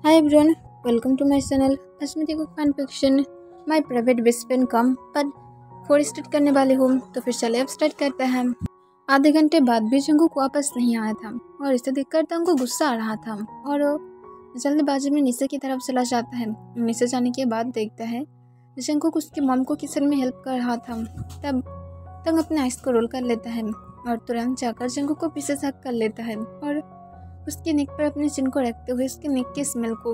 Hi everyone, welcome to my channel Asmita को fan fiction my private best friend कम पर 4 start करने वाले हूँ। तो फिर चलिए अब स्टार्ट करते हैं। आधे घंटे बाद भी जंगकुक वापस नहीं आया था और इसे देखकर तंग को गुस्सा आ रहा था और वो जल्दबाजी में निशा की तरफ चला जाता है। निशा जाने के बाद देखता है जंगकुक उसकी मॉम को किचन में हेल्प कर रहा था। तब तंग अपने आइस को रोल कर लेता है और तुरंत जाकर जंगकुक को पीछे से हक कर लेता है और उसके नेक पर अपने चिन को रखते हुए उसके नेक के स्मेल को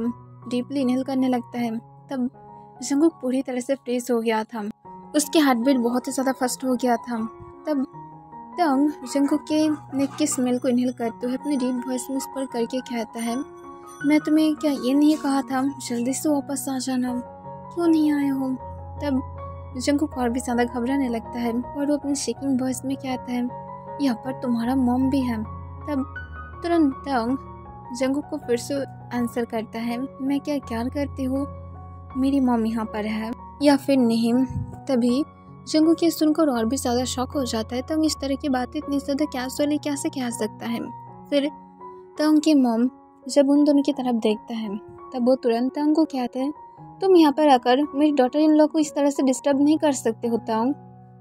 डीपली इनहेल करने लगता है। तब जंगकुक पूरी तरह से फ्रेश हो गया था, उसकी हार्ट बीट बहुत ही ज़्यादा फास्ट हो गया था। तब तंग जंगकुक के नेक के स्मेल को इनहेल करते हुए अपने डीप वॉइस में उस पर करके कहता है, मैं तुम्हें क्या ये नहीं कहा था जल्दी से वापस आ जाना, क्यों नहीं आए हो? तब जंगकुक और भी ज़्यादा घबराने लगता है और वो अपनी शेकिंग वॉइस में कहता है, यहाँ पर तुम्हारा मॉम भी है। तब तुरंत तंग जंगकुक को फिर से आंसर करता है, मैं क्या करती हूँ, मेरी मॉम यहाँ पर है या फिर नहीं। तभी जंगकुक ये सुनकर और भी ज़्यादा शॉक हो जाता है। तंग इस तरह की बातें इतनी ज़्यादा कैजुअली कैसे कह सकता है। फिर तंग की मॉम जब उन दोनों की तरफ देखता है तब वो तुरंत तंग को कहते हैं, तुम यहाँ पर आकर मेरी डॉटर इन लॉ को इस तरह से डिस्टर्ब नहीं कर सकते हो तंग,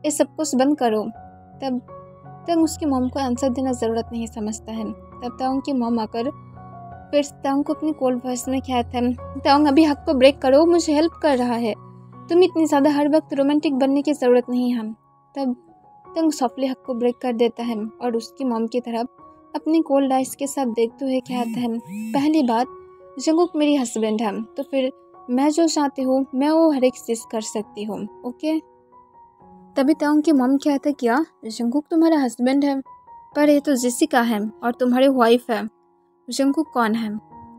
ये सब कुछ बंद करो। तब तंग उसकी मॉम को आंसर देना ज़रूरत नहीं समझता है। तब तंग की मॉम आकर फिर तंग को अपनी कोल्ड वॉइस में कहता है, तंग अभी हक को ब्रेक करो, मुझे हेल्प कर रहा है, तुम इतनी ज़्यादा हर वक्त रोमांटिक बनने की ज़रूरत नहीं है। तब तंग सॉफ्टली हक को ब्रेक कर देता है और उसकी मॉम की तरफ अपनी कोल्ड आइस के साथ देखते हुए कहता है, पहली बात जंगकुक मेरी हस्बैंड है, तो फिर मैं जो चाहती हूँ मैं वो हर एक चीज़ कर सकती हूँ, ओके। तभी तंग की मॉम कहता है, क्या जंगकुक तुम्हारा हस्बैंड है? पर ये तो जेसिका है और तुम्हारी वाइफ है, जंगकुक कौन है?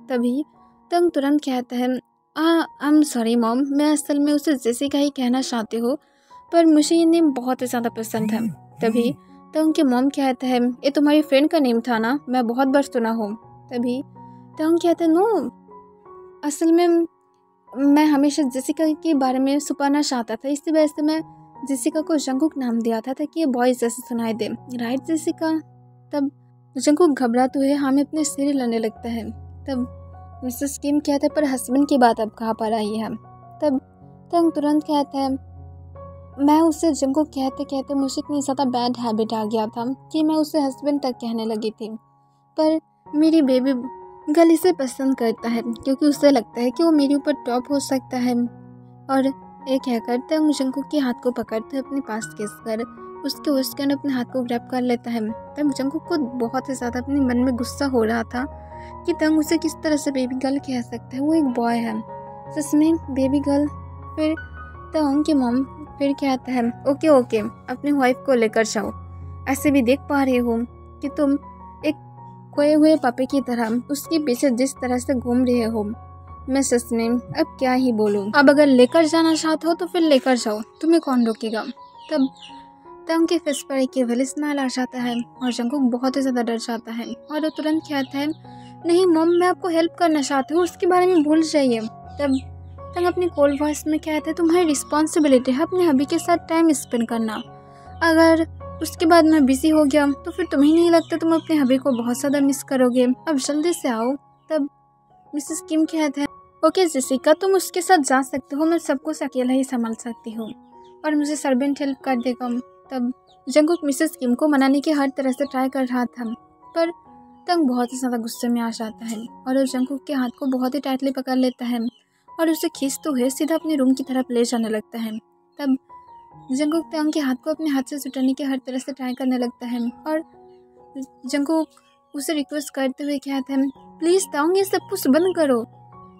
तभी तंग तुरंत कहता है, आई एम सॉरी मॉम, मैं असल में उसे जेसिका ही कहना चाहती हूँ, पर मुझे ये नेम बहुत ही ज़्यादा पसंद है। तभी तंग के मॉम कहता है, ये तुम्हारी फ्रेंड का नेम था ना, मैं बहुत बार सुना हूँ। तभी तंग कहता है, नो, असल में मैं हमेशा जेसिका के बारे में छुपाना चाहता था, इसी वजह से मैं जेसिका को जंगकुक नाम दिया था ताकि ये बॉयज जैसे सुनाई दे, राइट जेसिका? तब जंगकुक घबराते हुए हाँ में अपने सिर हिलाने लगता है। तब मिसेस किम कहता है, पर हस्बैंड की बात अब कहाँ पर आई है? तब तंग तुरंत कहता है, मैं उसे जंगकुक कहते कहते मुझे इतनी ज़्यादा बैड हैबिट आ गया था कि मैं उसे हस्बैंड तक कहने लगी थी, पर मेरी बेबी गर्ल इसे पसंद करता है क्योंकि उसे लगता है कि वो मेरे ऊपर टॉप हो सकता है। और एक कहकर तंग जंगकुक के हाथ को पकड़ते अपने पास खींचकर उसके वेस्टर्न अपने हाथ को ग्रैब कर लेता है। तब जंगकुक को बहुत ही ज़्यादा अपने मन में गुस्सा हो रहा था कि तंग उसे किस तरह से बेबी गर्ल कह सकता है, वो एक बॉय है, सच में बेबी गर्ल। फिर तंग की मॉम फिर कहता है, ओके ओके, अपनी वाइफ को लेकर जाओ, ऐसे भी देख पा रही हूँ कि तुम एक खोए हुए पापे की तरह उसके पीछे जिस तरह से घूम रहे हो, मैं सच में अब क्या ही बोलूँ। अब अगर लेकर जाना चाहते हो तो फिर लेकर जाओ, तुम्हें कौन रोकेगा। तब तंग के फेस पर एक केवल स्माइल आ जाता है और जंगकुक बहुत ही ज़्यादा डर जाता है और वो तुरंत कहता है, नहीं मॉम, मैं आपको हेल्प करना चाहती हूँ, उसके बारे में भूल जाइए। तब तंग अपनी कोल्ड वॉइस में कहता है, तुम्हारी रिस्पॉन्सिबिलिटी है अपने हबी के साथ टाइम स्पेंड करना, अगर उसके बाद मैं बिजी हो गया तो फिर तुम्हें नहीं लगता तुम अपने हबी को बहुत ज़्यादा मिस करोगे, अब जल्दी से आओ। तब मिसेस किम कहते हैं, ओके जेसिका, तुम उसके साथ जा सकते हो, मैं सब कुछ अकेला ही संभाल सकती हूँ और मुझे सर्वेंट हेल्प कर देगा। तब जंगकुक मिसेस किम को मनाने की हर तरह से ट्राई कर रहा था, पर तंग बहुत ही ज़्यादा गुस्से में आ जाता है और वो जंगकुक के हाथ को बहुत ही टाइटली पकड़ लेता है और उसे खींचते हुए सीधा अपने रूम की तरफ ले जाने लगता है। तब जंगकुक तंग के हाथ को अपने हाथ से छुटाने की हर तरह से ट्राई करने लगता है और जंगकुक उसे रिक्वेस्ट करते हुए कहता है, प्लीज़ तंग, ये सब कुछ बंद करो,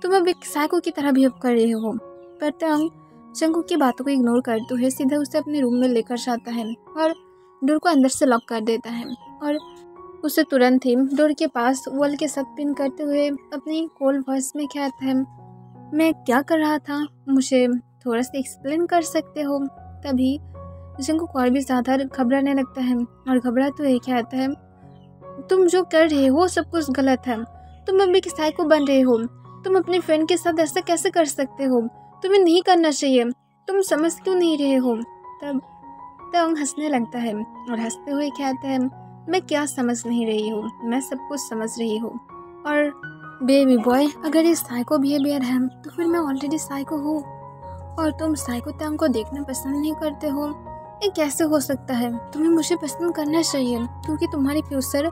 तुम अब एक साइको की तरह बिहेव कर रहे हो। पर तंग जंगकुक की बातों को इग्नोर करते हुए सीधा उसे अपने रूम में लेकर जाता है और डोर को अंदर से लॉक कर देता है और उसे तुरंत ही डोर के पास वॉल के साथ पिन करते हुए अपनी कोल्ड वॉइस में कहता है, मैं क्या कर रहा था, मुझे थोड़ा सा एक्सप्लेन कर सकते हो? तभी जंगकुक और भी ज़्यादा घबराने लगता है और घबराते हुए कहता है, तुम जो कर रहे हो सब कुछ गलत है, तुम अभी एक साइको बन रहे हो, तुम अपनी फ्रेंड के साथ ऐसा कैसे कर सकते हो, तुम्हें नहीं करना चाहिए, तुम समझ क्यों नहीं रहे हो? तब तंग हंसने लगता है और हंसते हुए कहता है, मैं क्या समझ नहीं रही हूँ, मैं सब कुछ समझ रही हूँ और बेबी बॉय, अगर ये साइको बिहेवियर है तो फिर मैं ऑलरेडी साइको हूँ और तुम साइको तंग को देखना पसंद नहीं करते हो। ये कैसे हो सकता है? तुम्हें मुझे पसंद करना चाहिए क्योंकि तुम्हारी फ्यूचर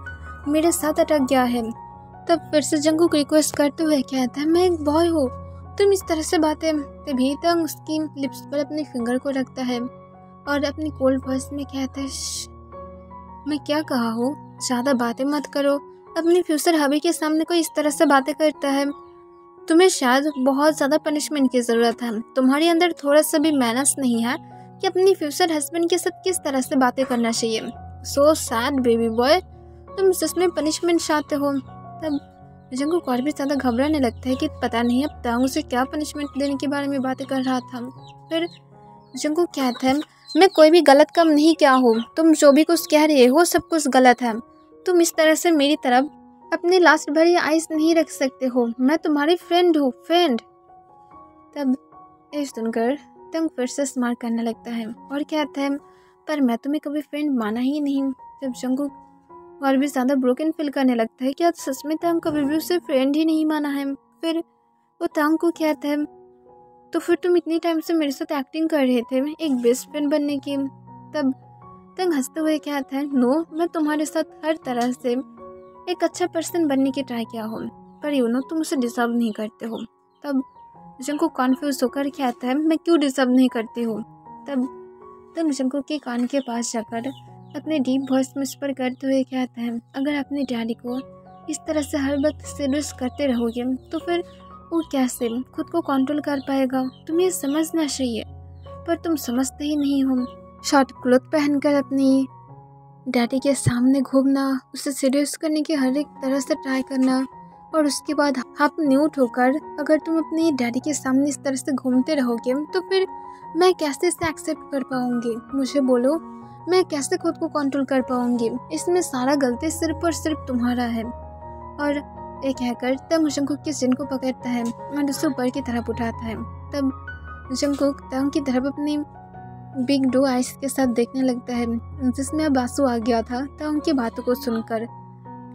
मेरे साथ अटक गया है। तब फिर से जंगकुक रिक्वेस्ट करते हुए कहता है, मैं एक बॉय हूँ, तुम इस तरह से बातें। तभी तंग उसकी लिप्स पर अपने फिंगर को रखता है और अपनी कोल्ड वॉइस में कहता है, मैं क्या कहा हूँ, ज़्यादा बातें मत करो। अपनी फ्यूचर हबी के सामने कोई इस तरह से बातें करता है, तुम्हें शायद बहुत ज़्यादा पनिशमेंट की ज़रूरत है। तुम्हारे अंदर थोड़ा सा भी मैनर्स नहीं है कि अपनी फ्यूचर हस्बैंड के साथ किस तरह से बातें करना चाहिए। सो सैड बेबी बॉय, तुम सच में पनिशमेंट चाहते हो। तब जंगकुक और भी ज़्यादा घबराने लगता है कि पता नहीं अब तंग उसे क्या पनिशमेंट देने के बारे में बातें कर रहा था। फिर जंगकुक कहता है, मैं कोई भी गलत काम नहीं किया हूँ, तुम जो भी कुछ कह रहे हो सब कुछ गलत है। तुम इस तरह से मेरी तरफ अपने लास्ट भरी आइज नहीं रख सकते हो, मैं तुम्हारी फ्रेंड हूँ, फ्रेंड। तब ये सुनकर तंग फिर से स्मार्ट करने लगता है और कहता है, पर मैं तुम्हें कभी फ्रेंड माना ही नहीं। तब जंगकुक और भी ज़्यादा ब्रोकन फील करने लगता है कि आज सच में तंग कभी भी उसे फ्रेंड ही नहीं माना है। फिर वो तंग को कहता है, तो फिर तुम इतनी टाइम से मेरे साथ एक्टिंग कर रहे थे एक बेस्ट फ्रेंड बनने की। तब तंग हंसते हुए कहता है, नो, मैं तुम्हारे साथ हर तरह से एक अच्छा पर्सन बनने की ट्राई किया हूँ, पर यू नो तुम उसे डिजर्व नहीं करते हो। तब जंगकुक कॉन्फ्यूज होकर कहता है, मैं क्यों डिजर्व नहीं करती हूँ। तब जंगकुक के कान के पास जाकर अपने डीप वॉइस में विस्पर करते हुए कहता है, अगर अपने डैडी को इस तरह से हर वक्त सीरियस करते रहोगे तो फिर वो कैसे खुद को कंट्रोल कर पाएगा। तुम्हें समझना चाहिए, पर तुम समझते ही नहीं हो। शॉर्ट क्लॉथ पहनकर अपनी डैडी के सामने घूमना, उसे सीरियस करने की हर एक तरह से ट्राई करना और उसके बाद हाफ न्यूट होकर अगर तुम अपने डैडी के सामने इस तरह से घूमते रहोगे तो फिर मैं कैसे इसे एक्सेप्ट कर पाऊंगी। मुझे बोलो, मैं कैसे खुद को कंट्रोल कर पाऊंगी। इसमें सारा गलती सिर्फ और सिर्फ तुम्हारा है। और ये कहकर तंग जंगकुक के जिन को पकड़ता है और उसे ऊपर की तरफ उठाता है। तब जंगकुक तंग की तरफ अपनी बिग डो आइस के साथ देखने लगता है, जिसमें अब आंसू आ गया था तंग की बातों को सुनकर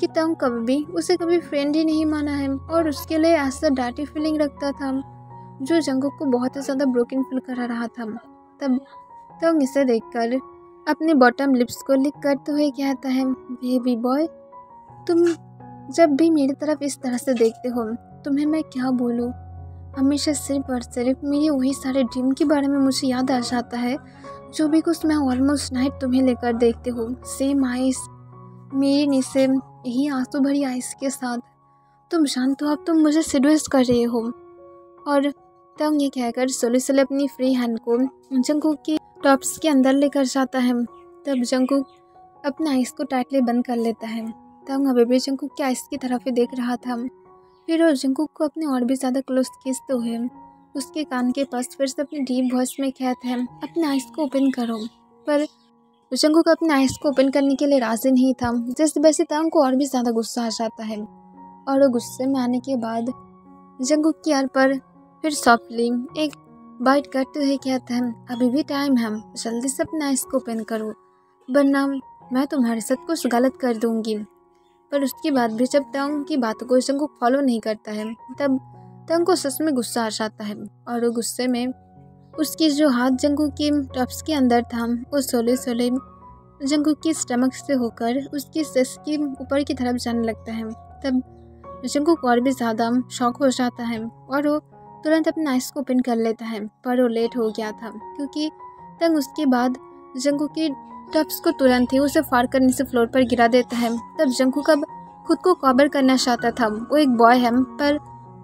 कि तंग कभी उसे कभी फ्रेंड ही नहीं माना है और उसके लिए ऐसा डार्टी फीलिंग रखता था जो जंगकुक को बहुत ही ज़्यादा ब्रोकन फील करा रहा था। तब तंग इसे देखकर अपने बॉटम लिप्स को लिक करते हुए कहता है, बेबी बॉय, तुम जब भी मेरी तरफ इस तरह से देखते हो तुम्हें मैं क्या बोलूँ। हमेशा सिर्फ और सिर्फ मेरी वही सारे ड्रीम के बारे में मुझे याद आ जाता है जो भी कुछ मैं ऑलमोस्ट नाइट तुम्हें लेकर देखते हो। सेम आइस, मेरी नीचे यही आंसू भरी आइस के साथ। तुम जानते हो अब तुम मुझे सीरियस कर रहे हो। और तंग ये कहकर सोले सोले अपनी फ्री हैंड को जंगकुक की टॉप्स के अंदर लेकर जाता है। तब जंगकुक अपने आइस को टाइटली बंद कर लेता है। तंग अभी भी जंगकुक के आइस की तरफ ही देख रहा था। फिर वो जंगकुक को अपने और भी ज़्यादा क्लोज खींचते हुए उसके कान के पास फिर से अपनी डीप वॉइस में कहता है, अपने आइस को ओपन करो। पर जंगकुक अपने आइस को ओपन करने के लिए राजी नहीं था, जिस वजह से तंग को और भी ज़्यादा गुस्सा आ जाता है। और वो गुस्से में आने के बाद जंगकुक की यार पर फिर सॉफ्टली एक बाइट करते हुए कहता है, अभी भी टाइम है, जल्दी से अपने आइस को ओपन करो वरना मैं तुम्हारे साथ कुछ गलत कर दूंगी। पर उसके बाद भी जब तंग की बातों को जंगकुक फॉलो नहीं करता है तब तंग को सच में गुस्सा आ जाता है और वो गुस्से में उसकी जो हाथ जंगकुक की टॉप्स के अंदर था वो सोले सोले जंगकुक की स्टमक से होकर उसकी चेस्ट की ऊपर की तरफ जाने लगता है। तब जंगकुक और भी ज़्यादा शॉक हो जाता है और वो तुरंत अपने आइस को ओपन कर लेता है, पर वो लेट हो गया था क्योंकि तंग उसके बाद जंगकुक की टॉप्स को तुरंत ही उसे फाड़ कर नीचे फ्लोर पर गिरा देता है। तब जंगकुक अब खुद को कवर करना चाहता था। वो एक बॉय है पर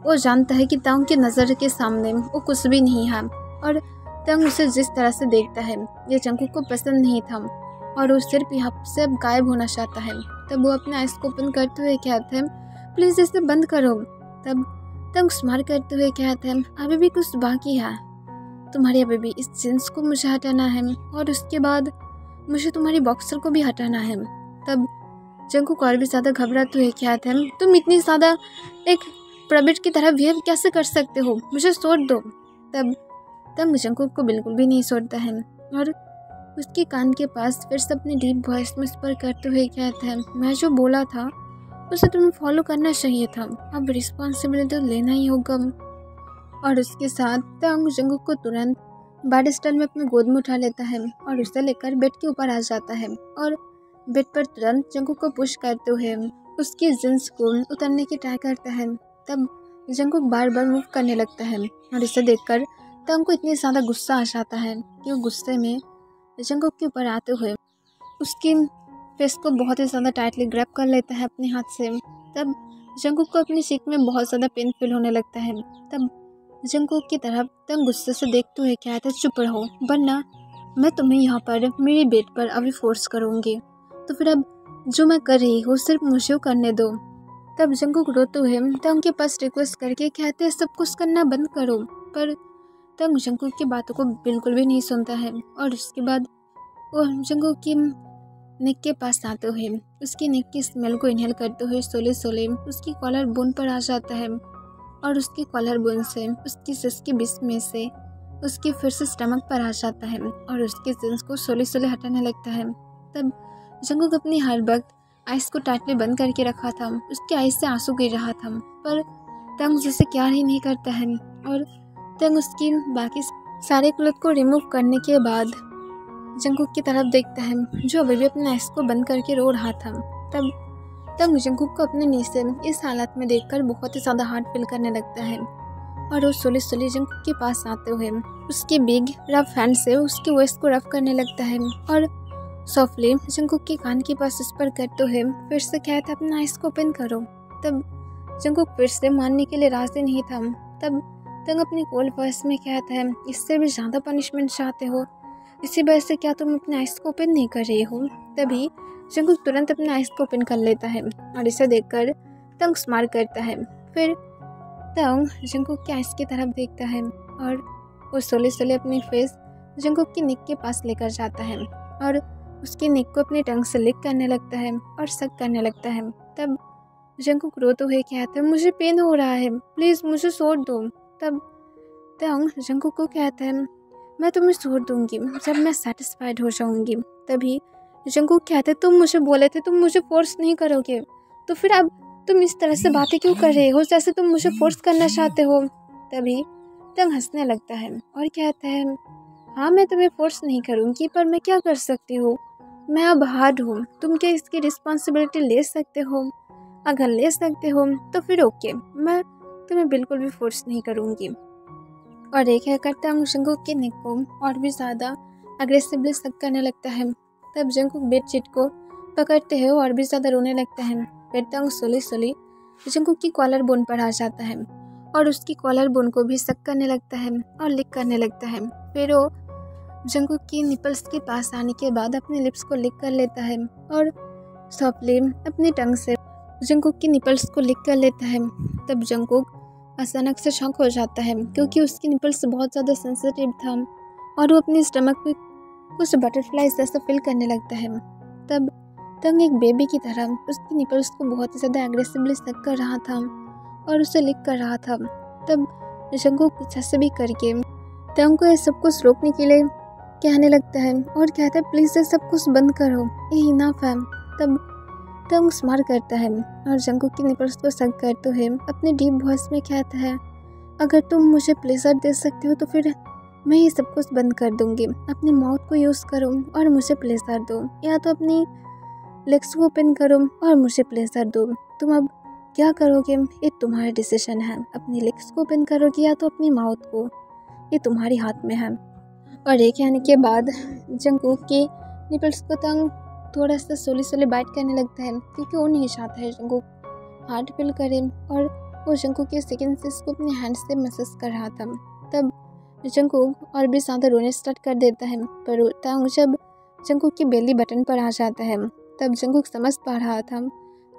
वो जानता है कि तंग की नज़र के सामने वो कुछ भी नहीं है और तंग उसे जिस तरह से देखता है ये जंगकुक को पसंद नहीं था और वो सिर्फ यहाँ से अब गायब होना चाहता है। तब वो अपने आइस को ओपन करते हुए कहते हैं, प्लीज़ इसे बंद करो। तब तंग स्मार करते हुए कहते हैं, अभी भी कुछ बाकी है, तुम्हारी अभी भी इस जींस को मुझे हटाना है और उसके बाद मुझे तुम्हारी बॉक्सर को भी हटाना है। तब जंगकुक और भी ज़्यादा घबराते हुए कहते हैं, तुम इतनी ज़्यादा एक प्रबिट की तरह बिहेव कैसे कर सकते हो, मुझे छोड़ दो। तब जंगकुक को बिल्कुल भी नहीं छोड़ता है और उसके कान के पास फिर से अपनी डीप वॉइस में स्पर करते हुए कहते हैं, मैं जो बोला था उसे तुम्हें फॉलो करना चाहिए था, अब रिस्पॉन्सिबिलिटी लेना ही होगा। और उसके साथ तंग जंगकुक को तुरंत बैड स्टाइल में अपनी गोद में उठा लेता है और उसे लेकर बेड के ऊपर आ जाता है और बेड पर तुरंत जंगकुक को पुश करते हुए उसकी जींस को उतारने की ट्राई करता है। तब जंगकुक बार बार मूव करने लगता है और इसे देखकर तंग को इतनी ज़्यादा गुस्सा आ जाता है कि वो गुस्से में जंगकुक के ऊपर आते हुए उसकी फेस को बहुत ही ज़्यादा टाइटली ग्रैब कर लेता है अपने हाथ से। तब जंगकुक को अपनी चीक में बहुत ज़्यादा पेन फील होने लगता है। तब जंगकुक की तरफ तंग गुस्से से देखते हुए कहता है, चुप रहो वरना मैं तुम्हें यहाँ पर मेरे बेड पर अभी फोर्स करूँगी, तो फिर अब जो मैं कर रही हूँ सिर्फ मुझे करने दो। तब जंगकुक रोते हुए तंग के पास रिक्वेस्ट करके कहते हैं सब कुछ करना बंद करो, पर तंग जंगकुक की बातों को बिल्कुल भी नहीं सुनता है और उसके बाद वो जंगकुक की नेक के पास आते हुए उसकी नेक की स्मेल को इनहेल करते हुए सोले सोले उसकी कॉलर बोन पर आ जाता है और उसकी कॉलर बोन से उसकी सिस के बीच में से उसकी फिर से स्टमक पर आ जाता है और उसके जिन्स को सोले सोले हटाने लगता है। तब जंगकुक अपनी हर वक्त आइस को टाइटली बंद करके रखा था, उसके आइस से आंसू गिर रहा था, पर तंग जिसे क्या ही नहीं करता है और तंग उसकी बाकी सारे क्लोथ को रिमूव करने के बाद जंगकुक की तरफ देखता है जो अभी भी अपने आइस को बंद करके रो रहा था। तब जंगकुक को अपने नीचे इस हालत में देखकर बहुत ही ज़्यादा हार्ट फील करने लगता है और वो सोले सोले जंगकुक के पास आते हुए उसके बिग रफ हैंड से उसके वेस्ट को रफ करने लगता है और सॉफ्टली जंगकुक के कान के पास स्पर करते हुए फिर से कहता है अपना आइस को ओपन करो। तब जंगकुक फिर से मानने के लिए राजी नहीं था। तब तंग अपनी कोल्ड वॉइस में कहता है, इससे भी ज़्यादा पनिशमेंट चाहते हो, इसी वजह से क्या तुम अपने आइस को ओपन नहीं कर रही हो। तभी जंगकुक तुरंत अपने आइस को ओपन कर लेता है और इसे देखकर तंग स्माइल करता है। फिर तंग जंगकुक के आइस की तरफ देखता है और वो सोले सोले अपनी फेस जंगकुक की नेक के पास लेकर जाता है और उसकी नेक को अपनी टंग से लिक करने लगता है और सक करने लगता है। तब जंगकुक रोते हुए कहता है, मुझे पेन हो रहा है, प्लीज़ मुझे छोड़ दो। तब तंग जंगकुक को कहता है, मैं तुम्हें छोड़ दूंगी जब मैं सेटिस्फाइड हो जाऊंगी। तभी जंगकुक कहते, तुम मुझे बोले थे तुम मुझे फोर्स नहीं करोगे, तो फिर अब तुम इस तरह से बातें क्यों कर रहे हो जैसे तुम मुझे फोर्स करना चाहते हो। तभी तंग हंसने लगता है और कहता है, हाँ मैं तुम्हें फोर्स नहीं करूँगी, पर मैं क्या कर सकती हूँ, मैं अब हार्ड हूँ, तुम क्या इसकी रिस्पॉन्सिबिलिटी ले सकते हो? अगर ले सकते हो तो फिर ओके, मैं तुम्हें बिल्कुल भी फोर्स नहीं करूँगी। और एक है करता जंगकुक के नेक को और भी ज़्यादा अग्रेसिवली सक करने लगता है। तब जंगकुक बेडशीट को पकड़ते हुए और भी ज़्यादा रोने लगता है। फिर तंग सोली सोली जंगकुक की कॉलर बोन पर आ जाता है और उसकी कॉलर बोन को भी सक करने लगता है और लिक करने लगता है। फिर वो जंगकुक की निपल्स के पास आने के बाद अपने लिप्स को लिक कर लेता है और सॉफ्टली अपनी टंग से जंगकुक की निपल्स को लिक कर लेता है। तब जंगकुक अचानक से शॉक हो जाता है क्योंकि उसकी निपल्स बहुत ज़्यादा सेंसिटिव था और वो अपनी स्टमक में कुछ बटरफ्लाइज जैसा फील करने लगता है। तब तंग एक बेबी की तरह उसकी निपल्स को बहुत ही ज़्यादा एग्रेसिवली सक कर रहा था और उसे लिक कर रहा था। तब जंगकुक पीछे से भी करके तंग को ये सब कुछ रोकने के लिए कहने लगता है और कहता है, प्लीज़ ये सब कुछ बंद करो, ये इनफ है। तब तंग स्माइल करता है और जंगकुक की निपल्स को सक करते हुए अपने डीप वॉइस में कहता है, अगर तुम मुझे प्लेजर दे सकते हो तो फिर मैं ये सब कुछ बंद कर दूंगी, अपने माउथ को यूज़ करो और मुझे प्लेजर दो, या तो अपनी लेग्स को ओपन करो और मुझे प्लेजर दो। तुम अब क्या करोगे ये तुम्हारा डिसीजन है, अपनी लेग्स को ओपन करोगे या तो अपनी माउथ को, ये तुम्हारे हाथ में है। और ये कहने के बाद जंगकुक की निपल्स को तंग थोड़ा सा सोली सोली बाइट करने लगता है क्योंकि वो नहीं चाहता है जंगकुक हार्ट फील करे और वो जंगकुक के सेकंड सिस को अपने हैंड से मैसेज कर रहा था। तब जंगकुक और भी ज़्यादा रोने स्टार्ट कर देता है, पर तंग जब जंगकुक की बेली बटन पर आ जाता है तब जंगकुक समझ पा रहा था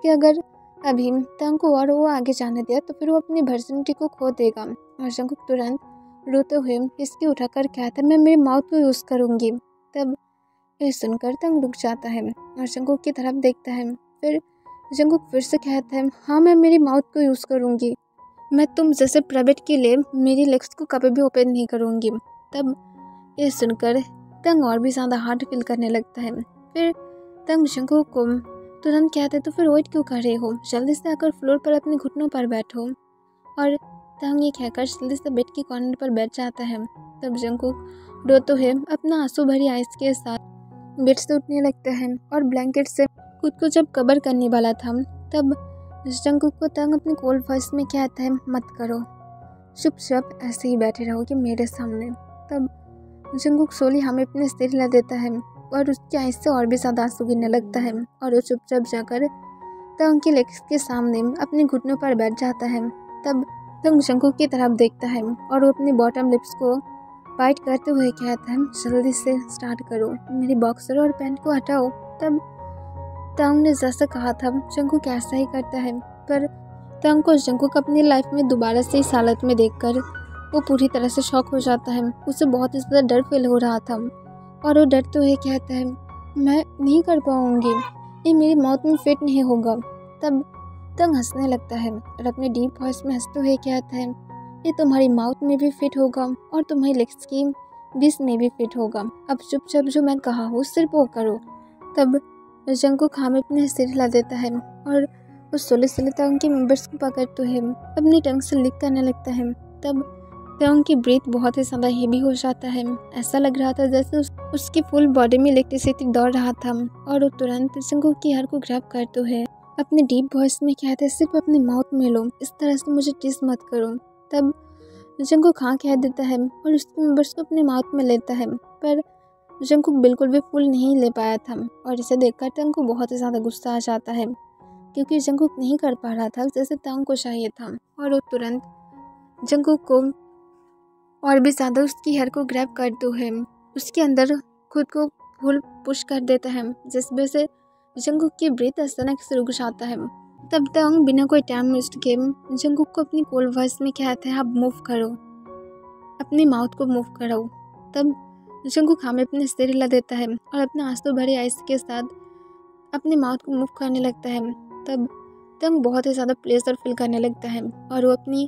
कि अगर अभी तंग को और वो आगे जाने दिया तो फिर वो अपनी वर्जिनिटी को खो देगा। और जंगकुक तुरंत रोते हुए इसकी उठाकर कहता है, मैं मेरी माउथ को यूज़ करूँगी। तब ये सुनकर तंग रुक जाता है और जंगकुक की तरफ देखता है। फिर जंगकुक फिर से कहता है, हाँ मैं मेरी माउथ को यूज़ करूँगी, मैं तुम जैसे प्राइवेट के लिए मेरी लेग्स को कभी भी ओपन नहीं करूँगी। तब ये सुनकर तंग और भी ज़्यादा हार्ड फील करने लगता है। फिर तंग जंगकुक को तुरंत कहते तो फिर वेट क्यों कर रहे हो, जल्दी से आकर फ्लोर पर अपने घुटनों पर बैठो। और तंग ये कहकर जल्दी से बेड के कॉर्नर पर बैठ जाता है। तब जंगकुक रोते हुए अपना आंसू भरी आइस के साथ बेड से उठने लगता है और ब्लैंकेट से खुद को जब कवर करने वाला था तब जंगकुक को तंग अपने कोल्ड वॉइस में कहता है, मत करो, चुपचाप ऐसे ही बैठे रहोगे मेरे सामने। तब जंगकुक सोली हमें अपने सिर हिला देता है और उसकी आइस से और भी ज़्यादा आंसू गिरने लगता है और वो चुपचाप जाकर तंग के लेग्स के सामने अपने घुटनों पर बैठ जाता है। तब तंग जंगकुक की तरफ देखता है और वो अपने बॉटम लिप्स को बाइट करते हुए कहता है, जल्दी से स्टार्ट करो, मेरी बॉक्सर और पैंट को हटाओ। तब तंग ने जैसा कहा था जंगकुक ऐसा ही करता है, पर तंग को जंगकुक अपनी लाइफ में दोबारा से इस हालत में देखकर वो पूरी तरह से शॉक हो जाता है। उसे बहुत ही ज़्यादा डर फील हो रहा था और वो डरते हुए कहता है, मैं नहीं कर पाऊँगी, ये मेरी मौत में फिट नहीं होगा। तब तंग हंसने लगता है और अपने डीप वॉइस में हंसते हुए कहता है, ये तुम्हारी माउथ में भी फिट होगा और तुम्हारी लेग्स की बीच में भी फिट होगा। अब चुपचाप जो मैं कहा हूँ सिर्फ वो करो। तब जंगकुक में अपने सिर हिला देता है और उस सोले तंग के मेंबर्स को पकड़ते हुए अपनी टंग से लिक करने लगता है। तब तंग की ब्रीथ बहुत ही ज़्यादा हेवी हो जाता है। ऐसा लग रहा था जैसे उसकी फुल बॉडी में इलेक्ट्रिसिटी दौड़ रहा था और वो तुरंत जंगकुक की हार को ग्रैब करते हुए अपने डीप वॉइस में कहते, सिर्फ अपने माउथ में लो, इस तरह से मुझे टीस मत करो। तब जंगकुक हाँ कह देता है और उसके मेंबर्स को अपने माउथ में लेता है, पर जंगकुक बिल्कुल भी फुल नहीं ले पाया था और इसे देखकर तंग को बहुत ही ज़्यादा गुस्सा आ जाता है क्योंकि जंगकुक नहीं कर पा रहा था जैसे तंग को चाहिए था और वो तुरंत जंगकुक को और भी ज़्यादा उसकी हेयर को ग्रैब करते हुए उसके अंदर खुद को फुल पुश कर देता है, जिस वजह से जंगकुक की ब्रीथ अचानक से रुक जाता है। तब तंग बिना कोई टाइम वेस्ट किए जंगकुक को अपनी कोल्ड वॉइस में कहते हैं, आप मूव करो, अपनी माउथ को मूव करो। तब जंगकुक हमें अपने सिर हिला देता है और अपने आंसू भरे आइस के साथ अपनी माउथ को मूव करने लगता है। तब तंग बहुत ही ज़्यादा प्लेजर फील करने लगता है और वो अपनी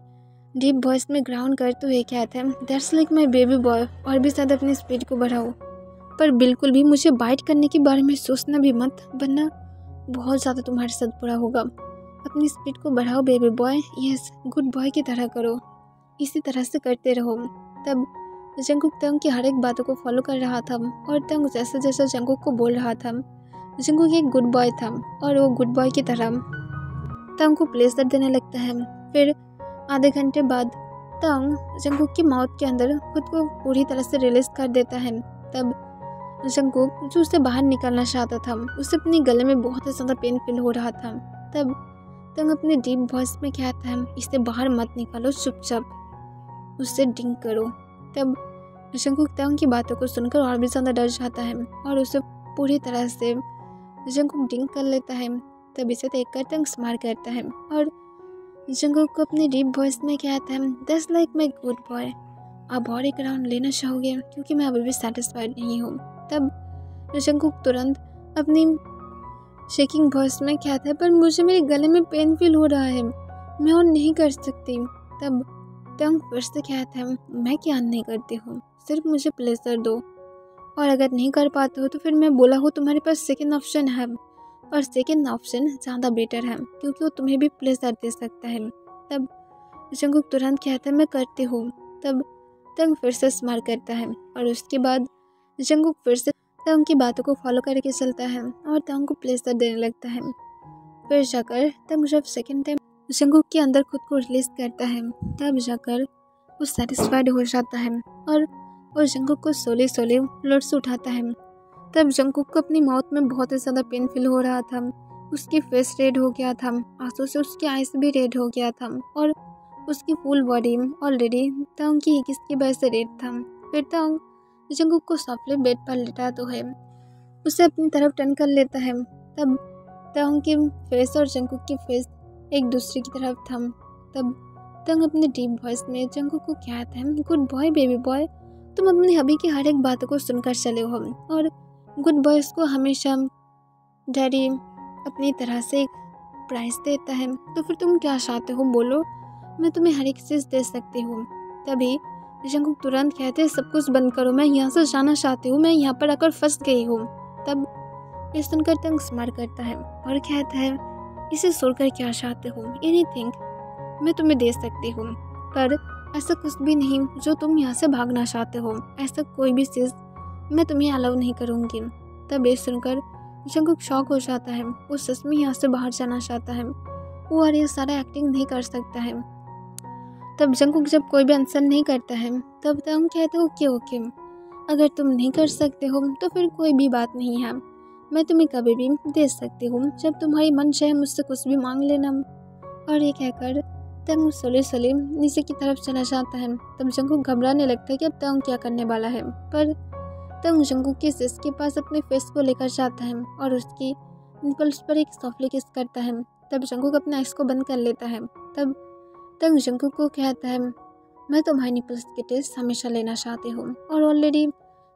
डीप वॉइस में ग्राउंड करते हुए कहते हैं, that's like my baby boy, और भी ज़्यादा अपनी स्पीड को बढ़ाओ, पर बिल्कुल भी मुझे बाइट करने के बारे में सोचना भी मत, वरना बहुत ज़्यादा तुम्हारे साथ बुरा होगा। अपनी स्पीड को बढ़ाओ baby boy, yes good boy की तरह करो, इसी तरह से करते रहो। तब जंगकुक तंग की हर एक बातों को फॉलो कर रहा था और तंग जैसे जैसे जंगकुक को बोल रहा था जंगकुक एक गुड बॉय था और वो गुड बॉय की तरह तंग को प्लेजर देने लगता है। फिर आधे घंटे बाद तंग जंगकुक की माउथ के अंदर खुद को पूरी तरह से रिलीज कर देता है। तब जंगकुक जो उससे बाहर निकलना चाहता था उसे अपने गले में बहुत ही ज़्यादा पेन फील हो रहा था। तब तंग अपने डीप वॉइस में कहता है, इससे बाहर मत निकालो, चुपचाप उससे ड्रिंक करो। तब जंगकुक तंग की बातों को सुनकर और भी ज़्यादा डर जाता है और उसे पूरी तरह से जंगकुक ड्रिंक कर लेता है। तब इसे देखकर तंग स्माइल करता है और जंगकुक को अपनी डीप वॉइस में कहता है, that's like my good boy, आप और एक राउंड लेना चाहोगे क्योंकि मैं अभी भी सेटिस्फाइड नहीं हूँ। तब जंगकुक तुरंत अपनी शेकिंग वॉइस में कहता है, पर मुझे मेरे गले में पेन फील हो रहा है, मैं और नहीं कर सकती। तब तंग फिर से कहता है, मैं क्या नहीं करती हूँ, सिर्फ मुझे प्लेजर दो, और अगर नहीं कर पाते हो तो फिर मैं बोला हूँ तुम्हारे पास सेकेंड ऑप्शन है, और सेकेंड ऑप्शन ज़्यादा बेटर है क्योंकि वो तुम्हें भी प्लेजर दे सकता है। तब जंगकुक तुरंत कहता है, मैं करती हूँ। तब तंग फिर से स्माइल करता है और उसके बाद जंगकुक फिर से तंग की बातों को फॉलो करके चलता है और तंग को प्लेजर देने लगता है। फिर जाकर तंग जब सेकेंड टाइम जंगकुक के अंदर खुद को रिलीज करता है तब जाकर वो सेटिस्फाइड हो जाता है और वो जंगकुक को सोले सोले फ्लोर से उठाता है। तब जंगकुक को अपनी माउथ में बहुत ही ज़्यादा पेन फील हो रहा था, उसकी फेस रेड हो गया था, आंसू से उसकी आइस भी रेड हो गया था और उसकी फुल बॉडी ऑलरेडी तंग की हिकिस की वजह से रेड था। फिर तंग जंगकुक को सॉफ्टली बेड पर लेटा तो है उसे अपनी तरफ टर्न कर लेता है। तब तंग की फेस और जंगकुक की फेस एक दूसरे की तरफ था। तब तंग अपने डीप वॉइस में जंगकुक को कहता है, गुड बॉय बेबी बॉय, तुम अपनी हबी की हर एक बातों को सुनकर चले हो और गुड बॉयज़ को हमेशा डैडी अपनी तरह से एक प्राइज़ देता है, तो फिर तुम क्या चाहते हो बोलो, मैं तुम्हें हर एक चीज़ दे सकती हूँ। तभी जंगकुक तुरंत कहते हैं, सब कुछ बंद करो, मैं यहाँ से जाना चाहती हूँ, मैं यहाँ पर आकर फंस गई हूँ। तब ये सुनकर तंग स्माइल करता है और कहता है, इसे सुनकर क्या चाहते हो? एनीथिंग मैं तुम्हें दे सकती हूँ, पर ऐसा कुछ भी नहीं जो तुम यहाँ से भागना चाहते हो। ऐसा कोई भी चीज़ मैं तुम्हें अलाउ नहीं करूँगी। तब ये सुनकर जंगकुक शॉक हो जाता है। वो सच में यहाँ से बाहर जाना चाहता है वो, और ये सारा एक्टिंग नहीं कर सकता है। तब जंगकुक जब कोई भी आंसर नहीं करता है तब तंग कहते हो ओके ओके, अगर तुम नहीं कर सकते हो तो फिर कोई भी बात नहीं है, मैं तुम्हें कभी भी दे सकती हूँ, जब तुम्हारी मन चाहे मुझसे कुछ भी मांग लेना। और ये कहकर तंग सोले सोले नीचे की तरफ चला जाता है। तब जंगकुक घबराने लगता है कि अब तंग क्या करने वाला है, पर तंग जंगकुक के सिस के पास अपने फेस को लेकर जाता है और उसकी निपल्स पर एक सॉफ्टली किस करता है। तब जंगकुक अपने आइस को बंद कर लेता है। तब तंग जंगकुक को कहता है, मैं तुम्हारी निपल्स के टेस्ट हमेशा लेना चाहती हूँ, और ऑलरेडी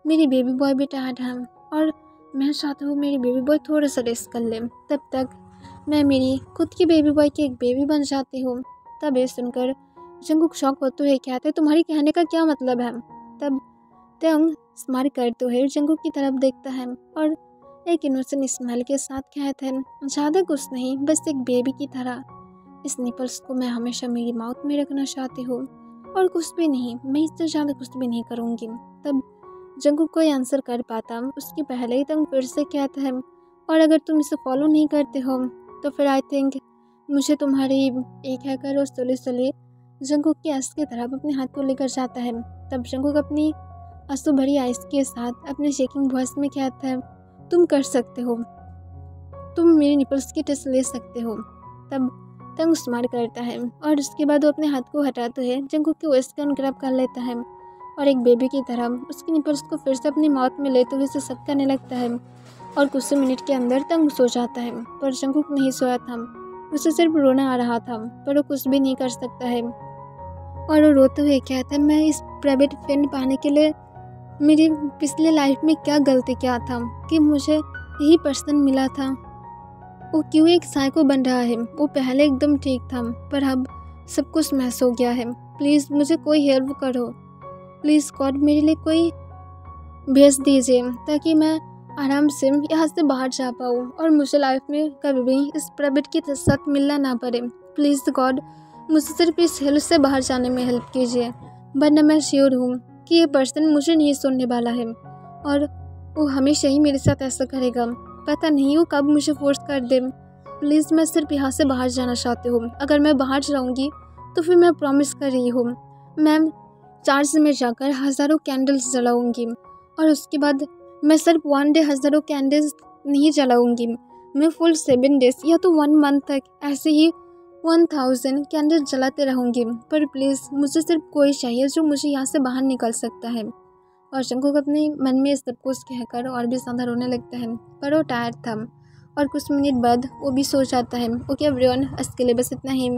मेरी बेबी बॉय भी टायर्ड है और मैं चाहती हूँ मेरी बेबी बॉय थोड़ा सा रेस्ट कर ले, तब तक मैं मेरी खुद की बेबी बॉय की एक बेबी बन जाती हूँ। तब ये सुनकर जंगकुक शॉक होते हुए कहते हैं, तुम्हारी कहने का क्या मतलब है? तब तंग स्माइल करते हुए जंगकुक की तरफ देखता है और एक इनोसेंट स्माइल के साथ कहते हैं, ज़्यादा कुछ नहीं, बस एक बेबी की तरह इस निपल्स को मैं हमेशा मेरी माउथ में रखना चाहती हूँ, और कुछ भी नहीं, मैं इससे ज़्यादा कुछ भी नहीं करूँगी। तब जंगकुक कोई आंसर कर पाता उसके पहले ही तंग फिर से कहता है, और अगर तुम इसे फॉलो नहीं करते हो तो फिर आई थिंक मुझे तुम्हारी एक हैकर और सोले सोले जंगकुक के आइस की तरफ अपने हाथ को लेकर जाता है। तब जंगकुक अपनी आंसू भरी आइस के साथ अपने शेकिंग वॉइस में कहता है, तुम कर सकते हो, तुम मेरी निपल्स की टेस्ट ले सकते हो। तब तंग स्माइल करता है और उसके बाद वो अपने हाथ को हटाते हुए जंगकुक के वेस्ट को ग्रैब कर लेता है और एक बेबी की तरह उसकी निपल्स को फिर से अपनी माउथ में लेते हुए उसे सक करने लगता है, और कुछ मिनट के अंदर तंग सो जाता है। पर जंगकुक नहीं सोया था, उसे सिर्फ रोना आ रहा था, पर वो कुछ भी नहीं कर सकता है। और वो रोते हुए कहता है, मैं इस प्राइवेट फ्रेंड पाने के लिए मेरी पिछले लाइफ में क्या गलती किया था कि मुझे यही पर्सन मिला था। वो क्यों एक साइको बन रहा है? वो पहले एकदम ठीक था, पर अब सब कुछ महसूस हो गया है। प्लीज़ मुझे कोई हेल्प करो, प्लीज़ गॉड मेरे लिए कोई भेज दीजिए ताकि मैं आराम से यहाँ से बाहर जा पाऊँ और मुझे लाइफ में कभी भी इस प्राइवेट के साथ मिलना ना पड़े। प्लीज़ गॉड मुझे सिर्फ इस हेल्प से बाहर जाने में हेल्प कीजिए, वरना मैं श्योर हूँ कि ये पर्सन मुझे नहीं सुनने वाला है और वो हमेशा ही मेरे साथ ऐसा करेगा। पता नहीं वो कब मुझे फोर्स कर दे। प्लीज़ मैं सिर्फ यहाँ से बाहर जाना चाहती हूँ। अगर मैं बाहर जाऊँगी तो फिर मैं प्रॉमिस कर रही हूँ मैम चार्ज में जाकर हज़ारों कैंडल्स जलाऊँगी, और उसके बाद मैं सिर्फ 1 डे हज़ारों कैंडल्स नहीं जलाऊँगी, मैं फुल 7 डेज या तो 1 मंथ तक ऐसे ही 1000 कैंडल्स जलाते रहूँगी। पर प्लीज़ मुझे सिर्फ कोई चाहिए जो मुझे यहाँ से बाहर निकाल सकता है। और जंगकुक अपने मन में सब कुछ कहकर और भी ज़्यादा रोने लगता है, पर वो टायर्ड था और कुछ मिनट बाद वो भी सो जाता है। ओके एवरीवन, आज के लिए बस इतना ही।